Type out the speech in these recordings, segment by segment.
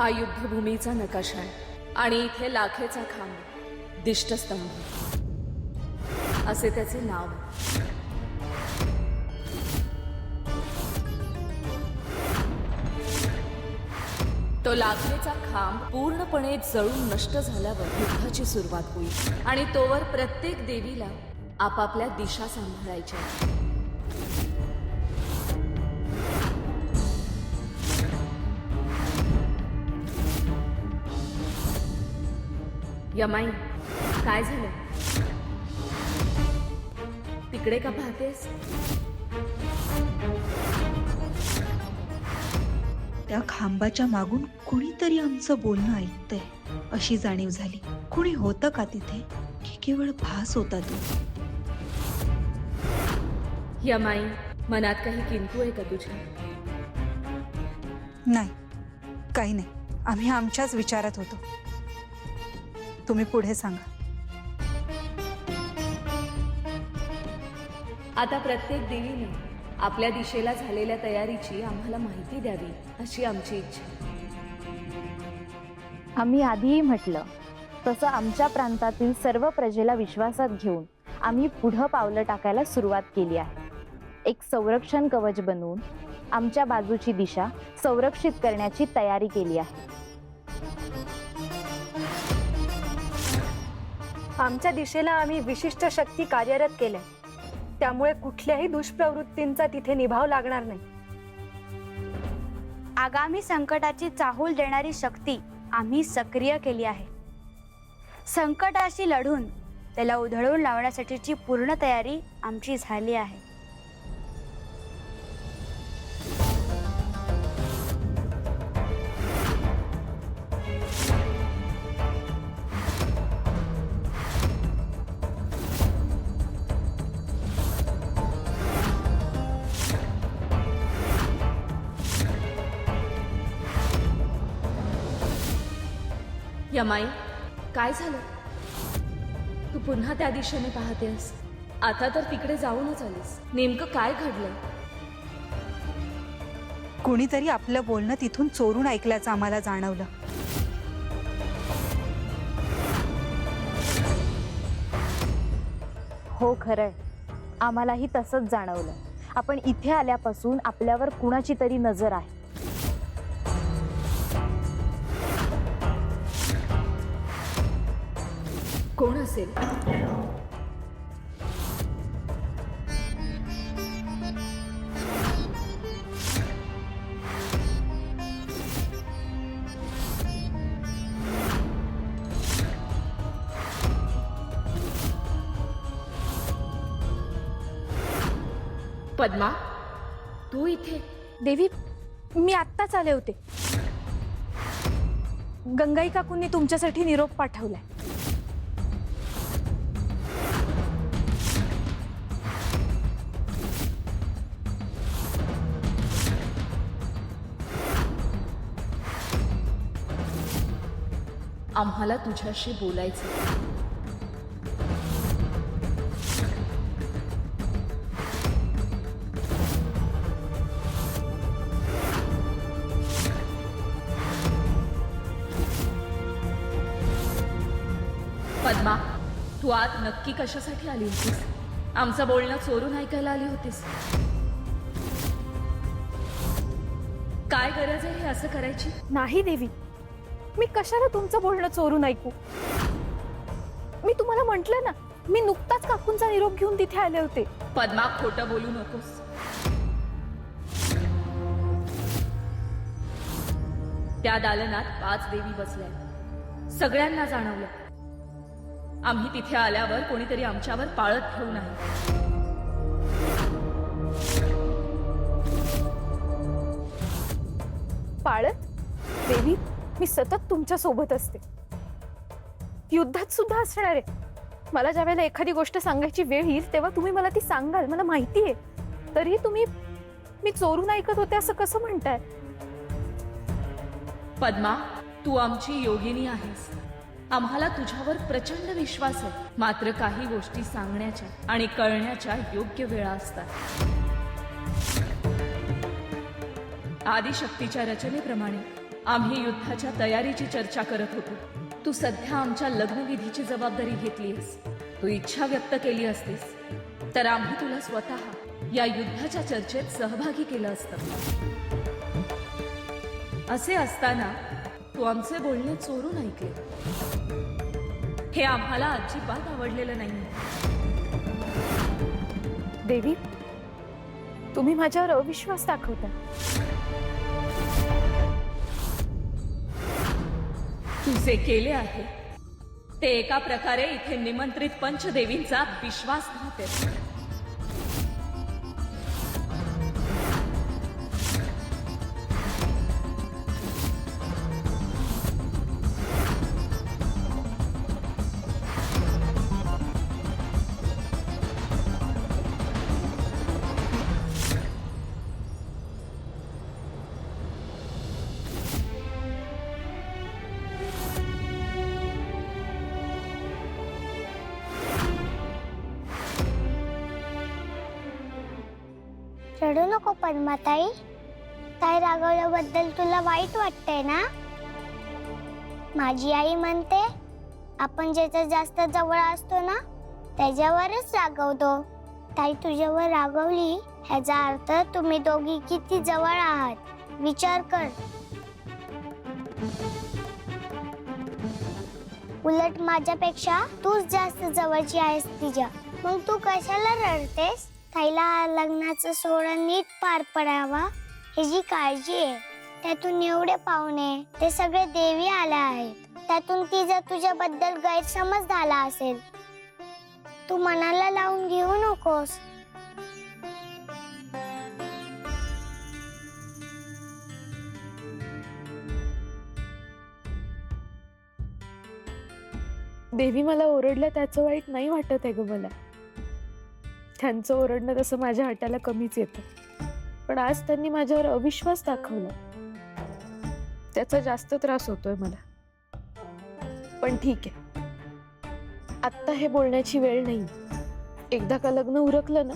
हा युद्धभूमीचा नकाशा आहे आणि इथे लाखेचा खांब, दिष्टस्तंभ असे त्याचे नाव आहे. तो लाखेचा खांब पूर्णपणे जळून नष्ट झाल्यावर युद्धाची सुरुवात होईल आणि तोवर प्रत्येक देवीला आपापल्या दिशा सांभाळायच्या. यमाई, काय झालं? तिकडे का पाहतेस? त्या खांबाच्या मागून कुणीतरी आमचं बोलणं ऐकतंय अशी जाणीव झाली. कुणी होतं का तिथे की केवळ भास होता तो? यमाई, मनात काही किंतु आहे का तुझ्या? नाही, काही नाही. आम्ही आमच्याच विचारात होतो. तुम्ही पुढे सांगा. आता प्रत्येक देवीने आपल्या दिशेला झालेल्या तयारीची आम्हाला माहिती द्यावी अशी आमची इच्छा. आम्ही आधीही म्हटलं तसं आमच्या प्रांतातील सर्व प्रजेला विश्वासात घेऊन आम्ही पुढं पावलं टाकायला सुरुवात केली आहे. एक संरक्षण कवच बनवून आमच्या बाजूची दिशा संरक्षित करण्याची तयारी केली आहे. आमच्या दिशेला आम्ही विशिष्ट शक्ती कार्यरत केल्या, त्यामुळे कुठल्याही दुष्प्रवृत्तींचा तिथे निभाव लागणार नाही. आगामी संकटाची चाहूल देणारी शक्ती आम्ही सक्रिय केली आहे. संकटाशी लढून त्याला उधळून लावण्यासाठीची पूर्ण तयारी आमची झाली आहे. यमाई, काय झालं? तू पुन्हा त्या दिशेने पाहतेस. आता तर तिकडे जाऊनच आलीस. नेमकं काय घडलंय? कुणीतरी आपलं बोलणं तिथून चोरून ऐकल्याचं आम्हाला जाणवलं. हो, खरंय. आम्हालाही तसंच जाणवलं. आपण इथे आल्यापासून आपल्यावर कुणाची तरी नजर आहे. कोण असेल? पद्मा, तू इथे? देवी, मी आत्ताच आले होते. गंगाई काकूंनी तुमच्यासाठी निरोप पाठवलाय. आम्हाला तुझ्याशी बोलायचं. पद्मा, तू आत नक्की कशासाठी आली होतीस? आमचं बोलणं चोरून ऐकायला आली होतीस? काय गरज आहे हे असं करायची? नाही देवी, मी कशाला तुमचं बोलणं चोरून ऐकू? मी तुम्हाला म्हटलं ना, मी नुकताच काकूंचा निरोप घेऊन तिथे आले होते. पद्मा, खोटं बोलू नकोस. त्या दालनात 5 देवी बसल्या. सगळ्यांना जाणवलं. आम्ही तिथे आल्यावर कोणीतरी आमच्यावर पाळत ठेवू नये. पाळत? देवी, मी सतत तुमच्या सोबत असते. युद्धात सुद्धा असणार आहे. मला ज्या वेळेला एखादी गोष्ट सांगायची वेळ येईल तेव्हा तुम्ही मला ती सांगाल, मला माहिती आहे. तरी तुम्ही मी चोरून ऐकत होते असं कसं म्हणताय? पद्मा, तू आमची योगिनी आहेस. आम्हाला तुझ्यावर प्रचंड विश्वास आहे. मात्र काही गोष्टी सांगण्याच्या आणि कळण्याच्या योग्य वेळा असतात. आदिशक्तीच्या रचनेप्रमाणे आम्ही युद्धाच्या तयारीची चर्चा करत होतो. तू सध्या आमच्या लग्नविधीची जबाबदारी घेतलीस. तू इच्छा व्यक्त केली असतीस तर आम्ही तुला स्वतः या युद्धाच्या चर्चेत सहभागी केलं असतं. असे असताना तू आमचे बोलणे चोरून ऐकले. हे आम्हाला अजिबात आवडलेलं नाही. देवी, तुम्ही माझ्यावर अविश्वास दाखवता. तू जे केले आहे ते एका प्रकारे इथे निमंत्रित पंचदेवींचा विश्वासघात आहे. रडू नको पद्माताई. ताई रागवल्याबद्दल तुला वाईट वाटतंय ना? माझी आई म्हणते आपण ज्याच्या जास्त जवळ असतो ना त्याच्यावरच रागवतो. ताई तुझ्यावर रागवली ह्याचा अर्थ तुम्ही दोघी किती जवळ आहात विचार कर. उलट माझ्यापेक्षा तूच जास्त जवळची आहेस तिच्या. मग तू कशाला रडतेस? ताईला लग्नाचं सोहळा नीट पार पडावा ह्याची काळजी आहे. त्यातून एवढे पाहुणे ते सगळे देवी आल्या आहेत. त्यातून तिचा तुझ्याबद्दल गैरसमज झाला असेल. तू मनाला लावून घेऊ नकोस. देवी, मला ओरडलं त्याचं वाईट नाही वाटत आहे ग मला. त्यांचं ओरडणं तसं माझ्या हाताला कमीच येतं. पण आज त्यांनी माझ्यावर अविश्वास दाखवला, त्याचा जास्त त्रास होतोय मला. पण ठीक आहे, आत्ता हे बोलण्याची वेळ नाही. एकदा का लग्न उरकलं ना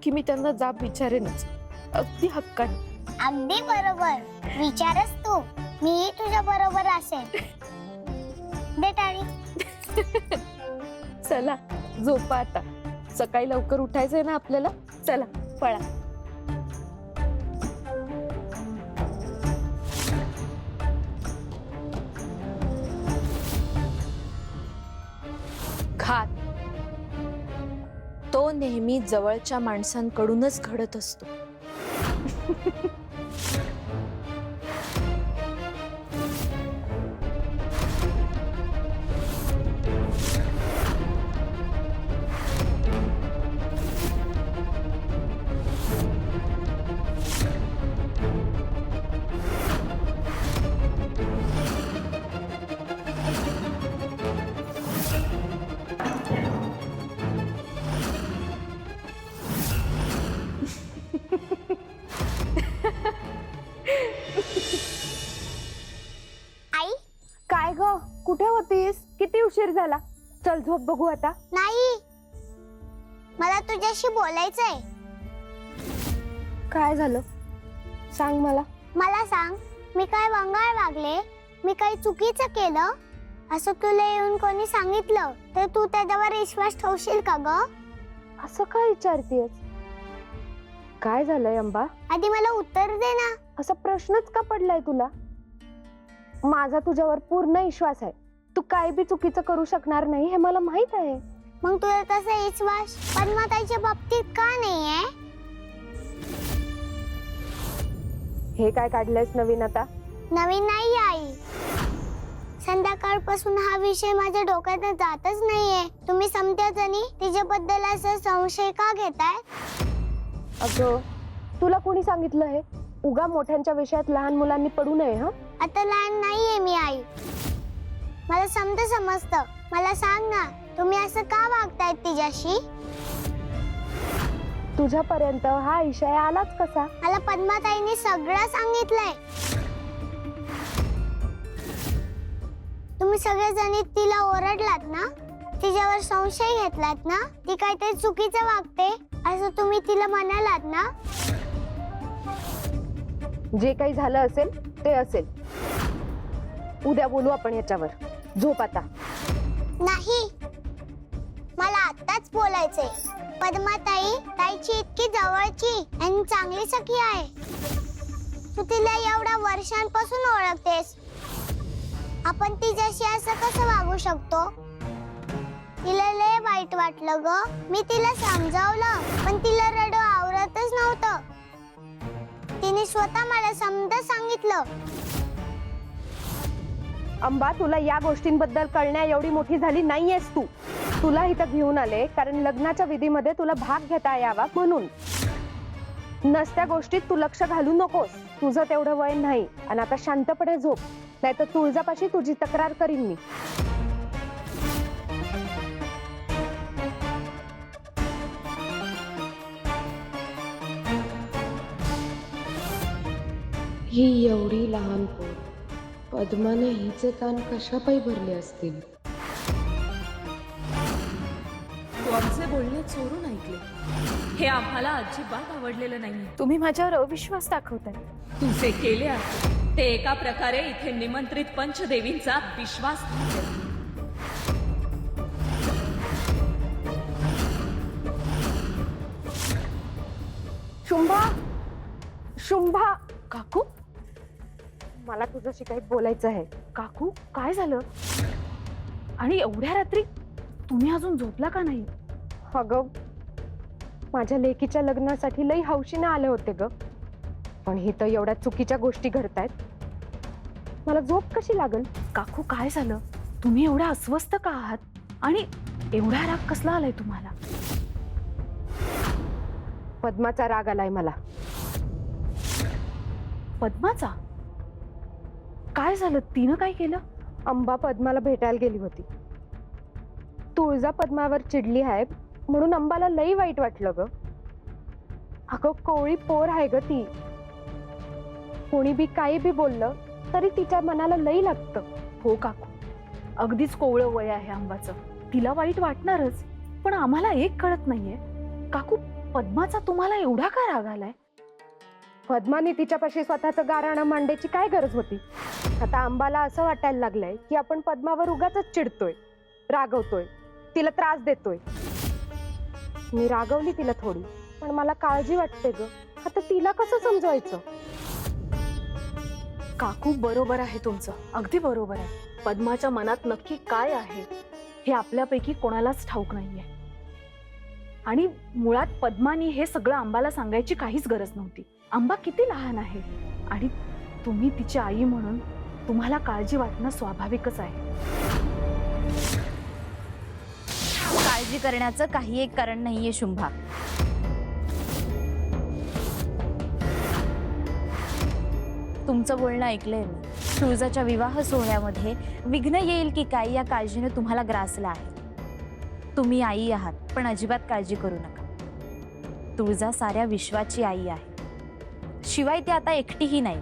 की मी त्यांना जाब विचारेनच, अगदी हक्काने. अगदी बरोबर विचारच तू. मीही तुझ्या बरोबर असेल. दे टाळी. चला झोपा आता, सकाळी लवकर उठायचंय ना आपल्याला. चला पळा. घात तो नेहमी जवळच्या माणसांकडूनच घडत असतो. आई काय ग, कुठे होतीस? किती उशीर झाला. चल झोप बघू आता. नाही, मला तुझ्याशी बोलायचंय. काय झालं सांग मला. मला सांग, मी काय वंगाळ वागले? मी काही चुकीचं केलं असं तुला येऊन कोणी सांगितलं तर तू त्याच्यावर विश्वास ठेवशील का ग? असं काय विचारतेस? काय झालंय अंबा? आधी मला उत्तर दे ना. असा प्रश्नच का पडलाय तुला? माझा तुझ्यावर पूर्ण विश्वास आहे. तू काय बी चुकीचं करू शकणार नाही हे मला माहित आहे. मग तुला तसा विश्वास पद्माताईच्या बाबतीत का नाहीये? हे काय काढलंयस नवीन आता? नवीन नाही आई. संध्याकाळपासून हा विषय माझ्या डोक्यात जातच नाहीये. तुम्ही समत्याजणी तिच्याबद्दल असा संशय का घेताय? अगं, तुला कोणी सांगितलं हे? उगा मोठ्यांच्या विषयात लहान मुलांनी पडू नये. हा, आता लहान नाहीये मी आई. मला समजतं. मला सांग ना, तुम्ही असं का वागतायत तिच्याशी? तुझ्यापर्यंत हा विषय आलाच कसा? मला पद्माताईंनी सगळं सांगितलंय. तुम्ही सगळेजणी तिला ओरडलात ना, तिच्यावर संशय घेतलात ना, ती काहीतरी चुकीचं वागते असं तुम्ही तिला म्हणालात ना. जे काही झालं असेल ते असेल. उद्या बोलू आपण याच्यावर. झोप आता. नाही, मला आताच बोलायचंय. पद्माताई ताईची इतकी जवळची आणि चांगली सखी आहे. तू तिला एवढ्या वर्षांपासून ओळखतेस. आपण तिच्याशी असं कसं वागू शकतो? तिला लय वाईट वाटलं ग. मी तिला समजावलं पण तिला रडू आवरतच नव्हतं. तिने स्वतः मला समजा सांगितलं. अंबा, तुला या गोष्टींबद्दल कळण्या एवढी मोठी झाली नाहीयेस तू. तुला इथं घेऊन आले कारण लग्नाच्या विधीमध्ये तुला भाग घेता यावा म्हणून. नसत्या गोष्टीत तू लक्ष घालू नकोस. तुझं तेवढं वय नाही. आणि आता शांतपणे झोप, नाहीतर तुळजापाशी तुझी तक्रार करीन मी. ही एवढी लहान पोर, पद्माने हिचे कान कशापायी भरले असतील. तू आमचे बोलणे चोरून ऐकले. हे आम्हाला अजिबात आवडलेलं नाही. तुम्ही माझ्यावर अविश्वास दाखवताय. तू जे केले आहे ते एका प्रकारे इथे निमंत्रित पंचदेवींचा विश्वास शुंभा, शुंभा. काकू, मला तुझ्याशी काही बोलायचं आहे. काकू, काय झालं? आणि एवढ्या रात्री तुम्ही अजून झोपला का नाही? अगं, माझ्या लेकीच्या लग्नासाठी लई हौशीने आले होते ग. पण हे तर एवढ्या चुकीच्या गोष्टी घडतायत. मला झोप कशी लागल? काकू, काय झालं? तुम्ही एवढ्या अस्वस्थ का आहात? आणि एवढा राग कसला आलाय तुम्हाला? पद्माचा राग आलाय मला. पद्माचा? काय झालं? तिनं काय केलं? अंबा पद्माला भेटायला गेली होती. तुळजा पद्मावर चिडली आहे म्हणून अंबाला लई वाईट वाटलं ग. अगं, कोवळी पोर आहे ग ती. कोणी बी काही बी बोललं तरी तिच्या मनाला लई लागतं. हो काकू, अगदीच कोवळं वय आहे अंबाचं. तिला वाईट वाटणारच. पण आम्हाला एक कळत नाहीये काकू, पद्माचा तुम्हाला एवढा का राग आलाय? पद्माने तिच्यापाशी स्वतःचं गाऱ्हाणं मांडायची काय गरज होती? आता अंबाला असं वाटायला लागलंय की आपण पद्मावर उगाच चिडतोय, रागवतोय, तिला त्रास देतोय. मी रागवली तिला थोडी, पण मला काळजी वाटते ग. आता तिला कसं समजवायचं? काकू, बरोबर आहे तुमचं, अगदी बरोबर आहे. पद्माच्या मनात नक्की काय आहे हे आपल्यापैकी कोणालाच ठाऊक नाहीये. आणि मुळात पद्मानी हे सगळं अंबाला सांगायची काहीच गरज नव्हती. अंबा किती लहान आहे आणि तुम्ही तिची आई म्हणून तुम्हाला काळजी वाटणं स्वाभाविकच आहे. काळजी करण्याचं काही एक कारण नाहीये शुंभा. तुमचं बोलणं ऐकलंय मी. तुळजाच्या विवाह सोहळ्यामध्ये विघ्न येईल की काय या काळजीने तुम्हाला ग्रासला आहे. तुम्ही आई आहात, पण अजिबात काळजी करू नका. तुळजा साऱ्या विश्वाची आई आहे. शिवाय ती आता एकटीही नाही.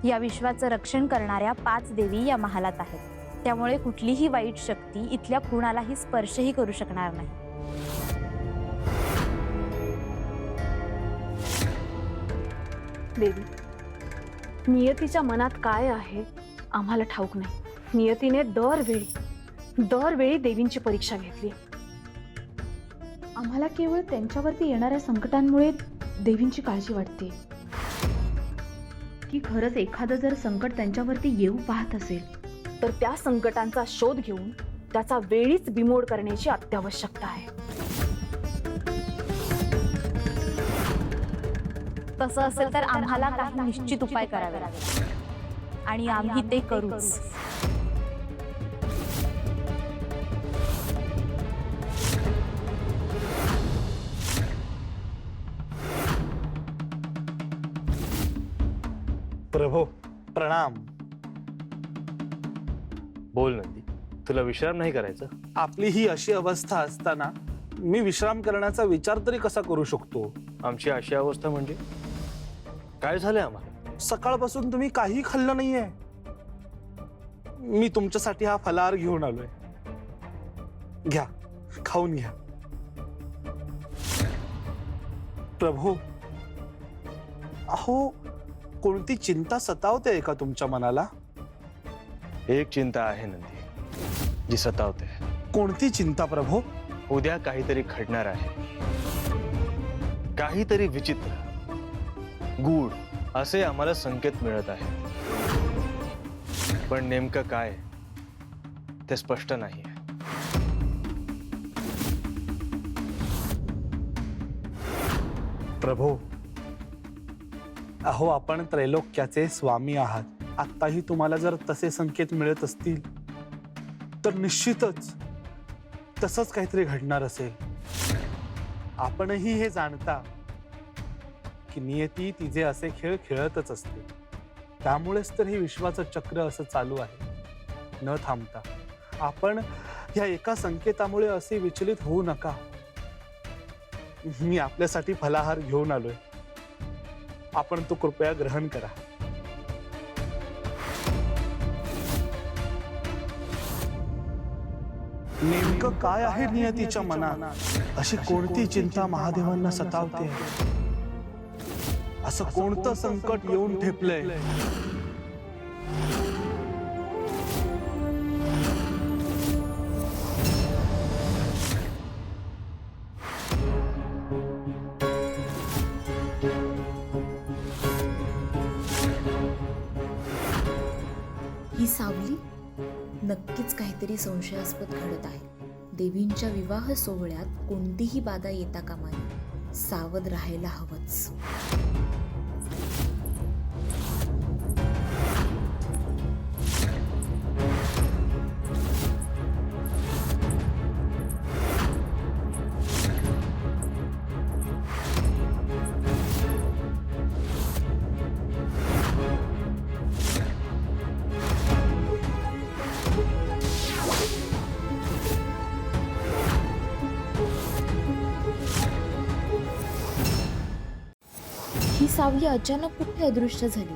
या विश्वाचं रक्षण करणाऱ्या 5 देवी या महालात आहेत. त्यामुळे कुठलीही वाईट शक्ती इथल्या कुणालाही स्पर्शही करू शकणार नाही. देवी, नियतीच्या मनात काय आहे आम्हाला ठाऊक नाही. नियतीने दरवेळी देवींची परीक्षा घेतली. आम्हाला केवळ त्यांच्यावरती येणाऱ्या संकटांमुळे देवींची काळजी वाटते. की खरंच एखादं जर संकट त्यांच्यावरती येऊ पाहत असेल तर त्या संकटांचा शोध घेऊन त्याचा वेळीच बिमोड करण्याची अत्यावश्यकता आहे. तसं असेल तर आम्हाला काही निश्चित उपाय करावे लागेल आणि आम्ही ते करूच. प्रभो, प्रणाम. बोल नंदी, तुला विश्राम नाही करायचं? आपली ही अशी अवस्था असताना मी विश्राम करण्याचा विचार तरी कसा करू शकतो? आमची अशी अवस्था म्हणजे काय झालंय आम्हाला? सकाळपासून तुम्ही काही खाल्लं नाहीये. मी तुमच्यासाठी हा फलाहार घेऊन आलोय. घ्या, खाऊन घ्या. प्रभो, अहो कोणती चिंता सतावते का तुमच्या मनाला? एक चिंता आहे नंदी, जी सतावते. कोणती चिंता प्रभू? उद्या काहीतरी घडणार आहे, काहीतरी विचित्र, गूढ असे आम्हाला संकेत मिळत आहे. पण नेमकं काय ते स्पष्ट नाही. प्रभू, अहो आपण त्रैलोक्याचे स्वामी आहात. आत्ताही तुम्हाला जर तसे संकेत मिळत असतील तर निश्चितच तसंच काहीतरी घडणार असेल. आपणही हे जाणता की नियती तिचे असे खेळ खेळतच असते. त्यामुळेच तर हे विश्वाचं चक्र असं चालू आहे न थांबता. आपण या एका संकेतामुळे असे विचलित होऊ नका. मी आपल्यासाठी फलाहार घेऊन आलोय, आपण तो कृपया ग्रहण करा. नेमकं काय आहे नियतीच्या मनात? अशी कोणती चिंता महादेवांना सतावते? असं कोणतं संकट येऊन ठेपलंय? ही सावली नक्कीच काहीतरी संशयास्पद घडत आहे. देवींच्या विवाह सोहळ्यात कोणतीही बाधा येता कामा नये. सावध राहायला हवंच. ही सावली अचानक कुठे अदृश्य झाली?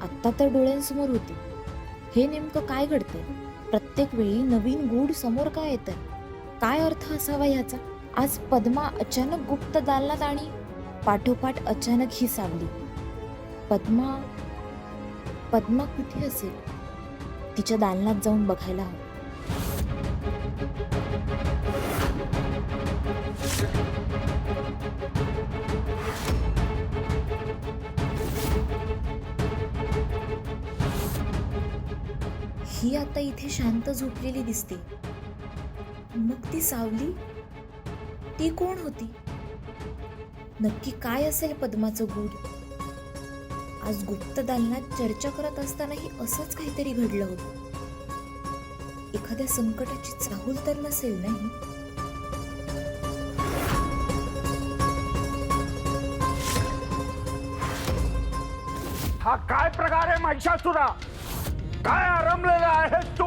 आत्ता तर डोळ्यांसमोर होती. हे नेमकं काय घडतंय? प्रत्येक वेळी नवीन गूढ समोर काय येतंय? काय अर्थ असावा ह्याचा? आज पद्मा अचानक गुप्त दालनात आणि पाठोपाठ अचानक ही सावली. पद्मा कुठे असेल? तिच्या दालनात जाऊन बघायला हवं. ही आता इथे शांत झोपलेली दिसते. मग ती सावली, ती कोण होती? नक्की काय असेल पद्माचं गूढ? आज गुप्त दालनात चर्चा करत असतानाही असंच काहीतरी घडलं होतं. एखाद्या संकटाची चाहूल तर नसेल नाही? हा काय प्रकार आहे महिषासुरा? काय आरंभलेला आहेस तू?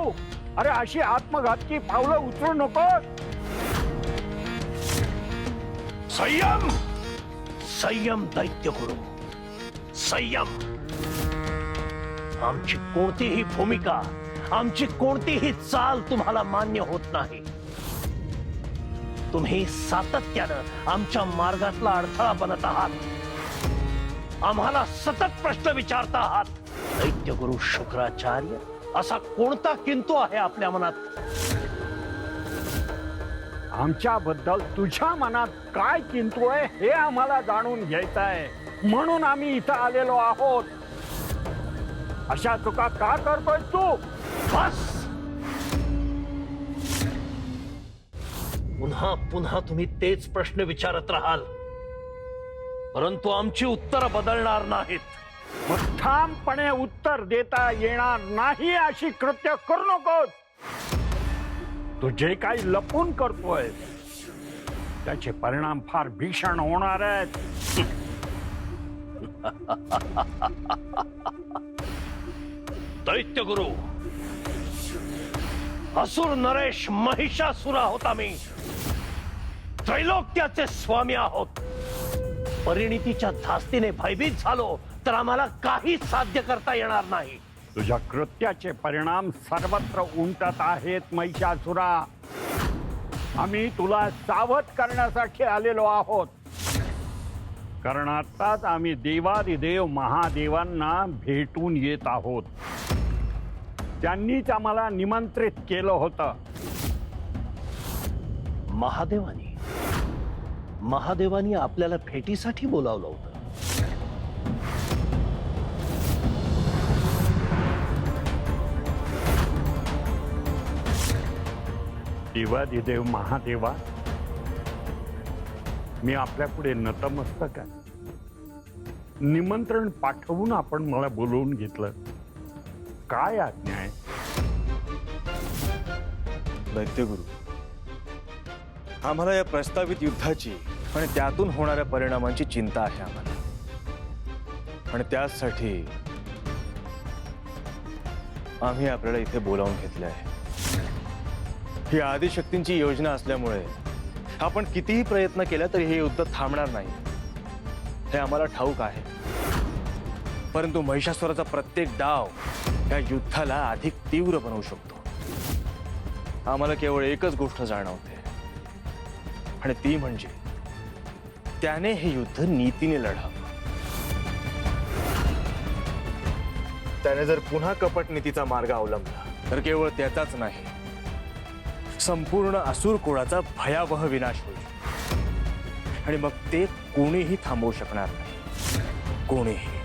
अरे अशी आत्मघातकी पावलं उचलू नको. संयम, संयम दैत्य गुरु, संयम. आमची कोणतीही भूमिका, आमची कोणतीही चाल तुम्हाला मान्य होत नाही. तुम्ही सातत्यानं आमच्या मार्गातला अडथळा बनत आहात. आम्हाला सतत प्रश्न विचारता आहात. दैत्यगुरु शुक्राचार्य, असा कोणता किंतु आहे आपल्या मनात? आमच्याबद्दल तुझ्या मनात काय किंतु आहे हे आम्हाला जाणून घ्यायचं आहे, म्हणून आम्ही इथं आलेलो आहोत. अशा चुका का करतोय तू? बस. पुन्हा पुन्हा तुम्ही तेच प्रश्न विचारत राहाल, परंतु आमची उत्तर बदलणार नाहीत. मग ठामपणे उत्तर देता येणार नाही अशी कृत्य करू नकोस. तू जे काही लपून करतोय त्याचे परिणाम फार भीषण होणार आहेत. दैत्यगुरु, असुर नरेश महिषासुरा होता मी. त्रैलोक्याचे स्वामी आहोत. परिणितीच्या धास्तीने भयभीत झालो तर आम्हाला काही साध्य करता येणार नाही. तुझ्या कृत्याचे परिणाम सर्वत्र उमटत आहेत महिषासुरा. आम्ही तुला सावध करण्यासाठी आलेलो आहोत. कारण आताच आम्ही देवादिदेव महादेवांना भेटून येत आहोत. त्यांनीच आम्हाला निमंत्रित केलं होतं. महादेवानी आपल्याला भेटीसाठी बोलावलं होतं. देवादिदेव महादेवा, मी आपल्या पुढे नतमस्तक आहे. निमंत्रण पाठवून आपण मला बोलवून घेतलं. काय आज्ञा आहे? दैत्यगुरु, आम्हाला या प्रस्तावित युद्धाची आणि त्यातून होणाऱ्या परिणामांची चिंता आहे आम्हाला. आणि त्यासाठी आम्ही आपल्याला इथे बोलावून घेतले आहे. ही आदिशक्तींची योजना असल्यामुळे आपण कितीही प्रयत्न केला तरी हे युद्ध थांबणार नाही हे आम्हाला ठाऊक आहे. परंतु महिषासुराचा प्रत्येक डाव या युद्धाला अधिक तीव्र बनवू शकतो. आम्हाला केवळ एकच गोष्ट जाणवते आणि ती म्हणजे त्याने हे युद्ध नीतीने लढावं. त्याने जर पुन्हा कपट नीतीचा मार्ग अवलंबला तर केवळ त्याचाच नाही, संपूर्ण असुर कुळाचा भयावह विनाश होईल. आणि मग ते कोणीही थांबवू शकणार नाही. कोणीही.